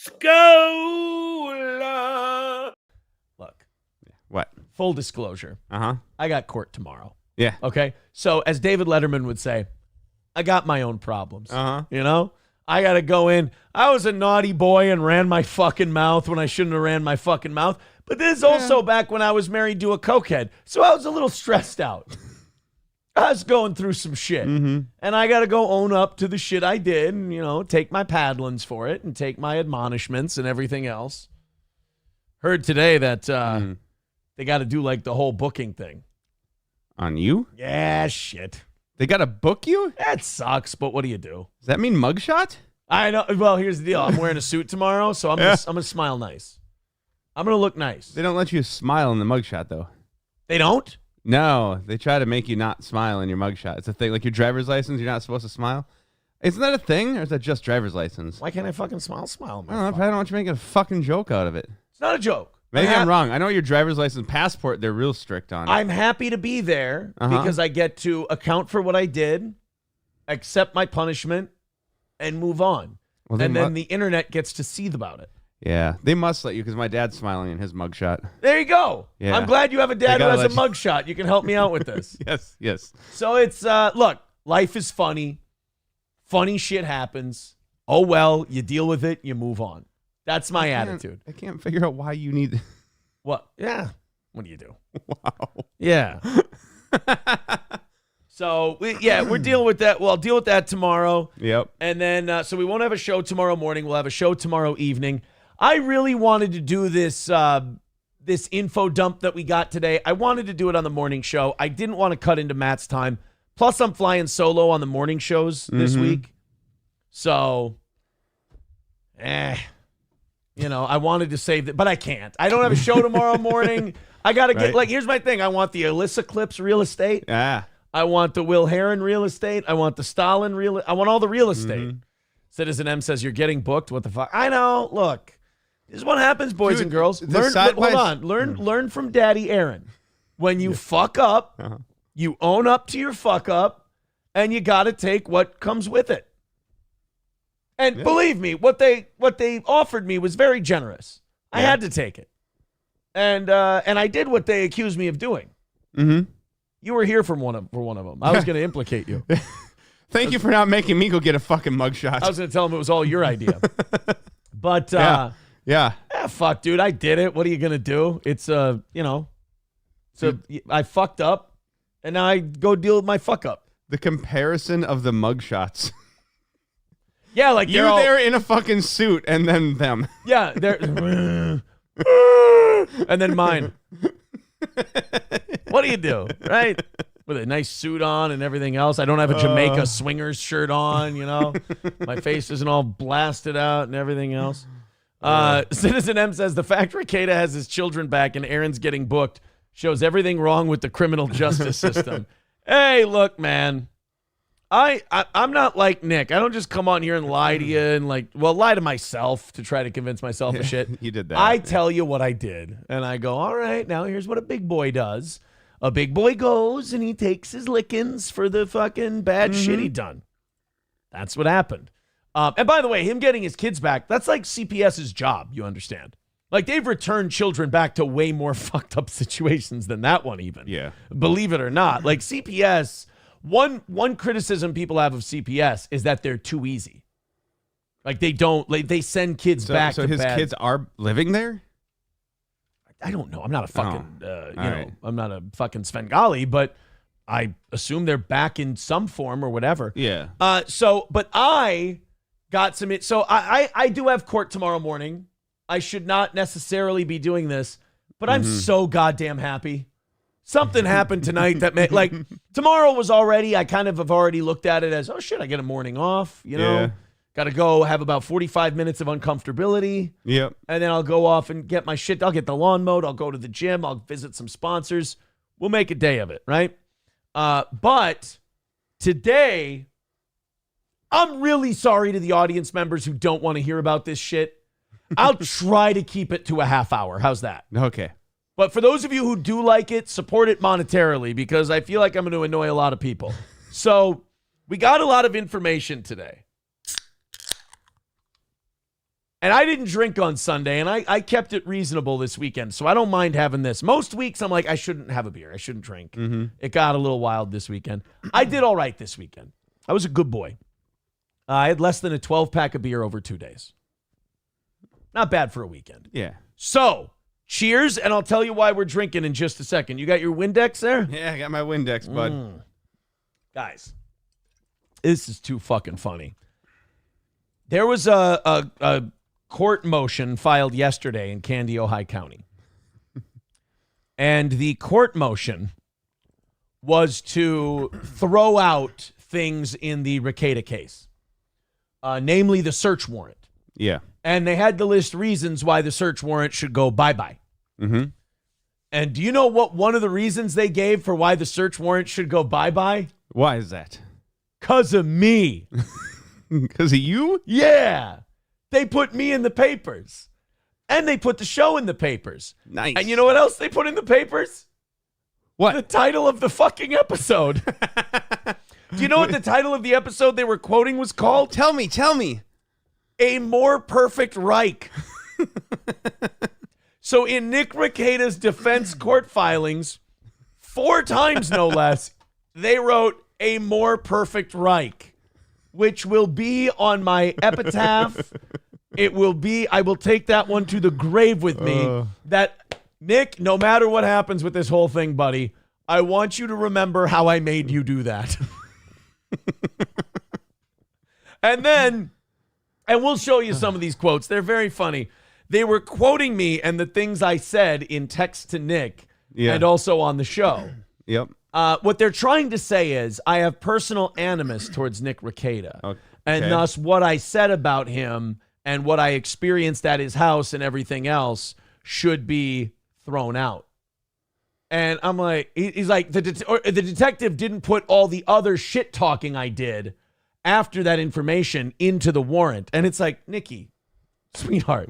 Scola. Look. What? Full disclosure. I got court tomorrow. Yeah. Okay? So as David Letterman would say, I got my own problems. You know? I got to go in. I was a naughty boy and ran my fucking mouth when I shouldn't have ran my fucking mouth. But this is also back when I was married to a cokehead. So I was a little stressed out. I was going through some shit. And I got to go own up to the shit I did and, you know, take my paddlings for it and take my admonishments and everything else. Heard today that they got to do like the whole booking thing. On you? Yeah, shit. They got to book you? That sucks, but what do you do? Does that mean mugshot? I know. Well, here's the deal. I'm wearing a suit tomorrow, so I'm gonna smile nice. I'm going to look nice. They don't let you smile in the mugshot, though. They don't? No, they try to make you not smile in your mugshot. It's a thing. Like your driver's license, you're not supposed to smile. Isn't that a thing, or is that just driver's license? Why can't I fucking smile? Smile. I don't know. I don't want you making a fucking joke out of it. It's not a joke. Maybe I'm wrong. I know your driver's license passport, they're real strict on it. I'm happy to be there because I get to account for what I did, accept my punishment, and move on. Well, and then the internet gets to see about it. Yeah, they must let you because my dad's smiling in his mugshot. There you go. Yeah. I'm glad you have a dad who has a mugshot. You can help me out with this. Yes. So it's, look, life is funny. Funny shit happens. Oh, well, you deal with it, you move on. That's my attitude. I can't figure out why you need... What? Yeah. What do you do? Wow. Yeah. So, we're dealing with that. Well, I'll deal with that tomorrow. Yep. And then, so we won't have a show tomorrow morning. We'll have a show tomorrow evening. I really wanted to do this this info dump that we got today. I wanted to do it on the morning show. I didn't want to cut into Matt's time. Plus, I'm flying solo on the morning shows this week. So, you know, I wanted to save that, but I can't. I don't have a show tomorrow morning. I got to get, like, here's my thing. I want the Alyssa Clips real estate. Yeah. I want the Will Heron real estate. I want the Stalin I want all the real estate. Citizen M says, you're getting booked. What the fuck? I know. Look. This is what happens, boys and girls. Learn from Daddy Aaron. When you fuck up, you own up to your fuck up, and you got to take what comes with it. And believe me, what they offered me was very generous. I had to take it, and I did what they accused me of doing. You were here for one of them. I was going to implicate you. Thank you for not making me go get a fucking mugshot. I was going to tell them it was all your idea. But fuck, dude, I did it. What are you gonna do? It's you know, so I fucked up, and now I go deal with my fuck up. The comparison of the mugshots. Yeah, like you're there in a fucking suit, and then them. Yeah, they're and then mine. What do you do, right? With a nice suit on and everything else. I don't have a Jamaica swingers shirt on. You know, my face isn't all blasted out and everything else. Citizen M says the fact Ricada has his children back and Aaron's getting booked shows everything wrong with the criminal justice system. Hey, look, man, I'm not like Nick. I don't just come on here and lie to you and lie to myself to try to convince myself of shit. You did that. I tell you what I did, and I go, all right, now here's what a big boy does. A big boy goes and he takes his lickings for the fucking bad shit he done. That's what happened. And by the way, him getting his kids back, that's like CPS's job, you understand. Like, they've returned children back to way more fucked up situations than that one even. Yeah. Believe it or not. Like, CPS, one criticism people have of CPS is that they're too easy. Like, they send kids back to his kids are living there? I don't know. I'm not a fucking, I'm not a fucking Svengali, but I assume they're back in some form or whatever. Yeah. But I got some, I do have court tomorrow morning. I should not necessarily be doing this, but I'm so goddamn happy. Something happened tonight that made, like, tomorrow was already, I kind of have already looked at it as, oh shit, I get a morning off, you know? Yeah. Got to go have about 45 minutes of uncomfortability. Yep. And then I'll go off and get my shit. I'll get the lawn mowed. I'll go to the gym. I'll visit some sponsors. We'll make a day of it, right? But today, I'm really sorry to the audience members who don't want to hear about this shit. I'll try to keep it to a half hour. How's that? Okay. But for those of you who do like it, support it monetarily because I feel like I'm going to annoy a lot of people. So we got a lot of information today. And I didn't drink on Sunday, and I kept it reasonable this weekend, so I don't mind having this. Most weeks, I'm like, I shouldn't have a beer. I shouldn't drink. Mm-hmm. It got a little wild this weekend. I did all right this weekend. I was a good boy. I had less than a 12-pack of beer over 2 days. Not bad for a weekend. Yeah. So, cheers, and I'll tell you why we're drinking in just a second. You got your Windex there? Yeah, I got my Windex, bud. Guys, this is too fucking funny. There was a court motion filed yesterday in Candy, Ojai County. And the court motion was to throw out things in the Rekieta case, namely the search warrant. Yeah. And they had to list reasons why the search warrant should go bye-bye. Mm-hmm. And do you know what one of the reasons they gave for why the search warrant should go bye-bye? Why is that? 'Cause of me. Because of you? Yeah. They put me in the papers. And they put the show in the papers. Nice. And you know what else they put in the papers? What? The title of the fucking episode. Do you know what the title of the episode they were quoting was called? Tell me. A More Perfect Reich. So in Nick Rekieta's defense court filings, 4 times no less, they wrote A More Perfect Reich, which will be on my epitaph. It will be, I will take that one to the grave with me. That, Nick, no matter what happens with this whole thing, buddy, I want you to remember how I made you do that. And we'll show you some of these quotes. They're very funny. They were quoting me and the things I said in text to Nick and also on the show. Yep. What they're trying to say is I have personal animus towards Nick Rekieta. Okay. And thus what I said about him and what I experienced at his house and everything else should be thrown out. And I'm like, he's like, the detective didn't put all the other shit talking I did after that information into the warrant. And it's like, Nikki, sweetheart,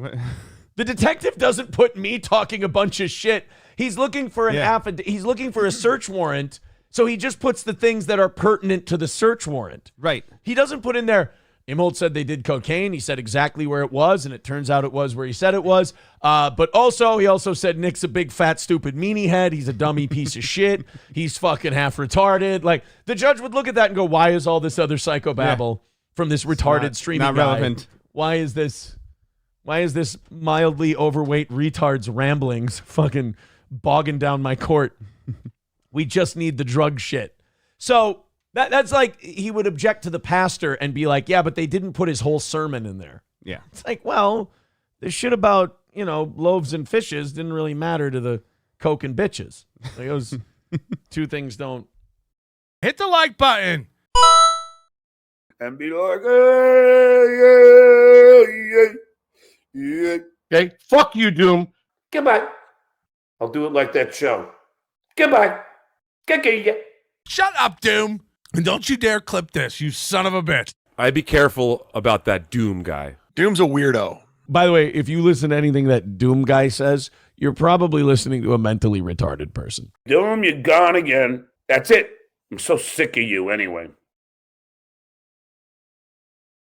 the detective doesn't put me talking a bunch of shit. He's looking for he's looking for a search warrant. So he just puts the things that are pertinent to the search warrant. Right. He doesn't put in there, Imholte said they did cocaine. He said exactly where it was, and it turns out it was where he said it was. But also, he also said Nick's a big, fat, stupid meanie head. He's a dummy piece of shit. He's fucking half retarded. Like, the judge would look at that and go, why is all this other psychobabble from this retarded streaming guy? Relevant. Why is this mildly overweight retard's ramblings fucking bogging down my court? We just need the drug shit. So that's like he would object to the pastor and be like, yeah, but they didn't put his whole sermon in there. Yeah. It's like, well, the shit about, loaves and fishes didn't really matter to the coke and bitches. Like, those two things don't. Hit the like button. And be like, hey, yeah. Okay, fuck you, Doom. Goodbye. I'll do it like that show. Goodbye. Goodbye. Shut up, Doom. And don't you dare clip this, you son of a bitch. I'd be careful about that Doom guy. Doom's a weirdo. By the way, if you listen to anything that Doom guy says, you're probably listening to a mentally retarded person. Doom, you're gone again. That's it. I'm so sick of you anyway.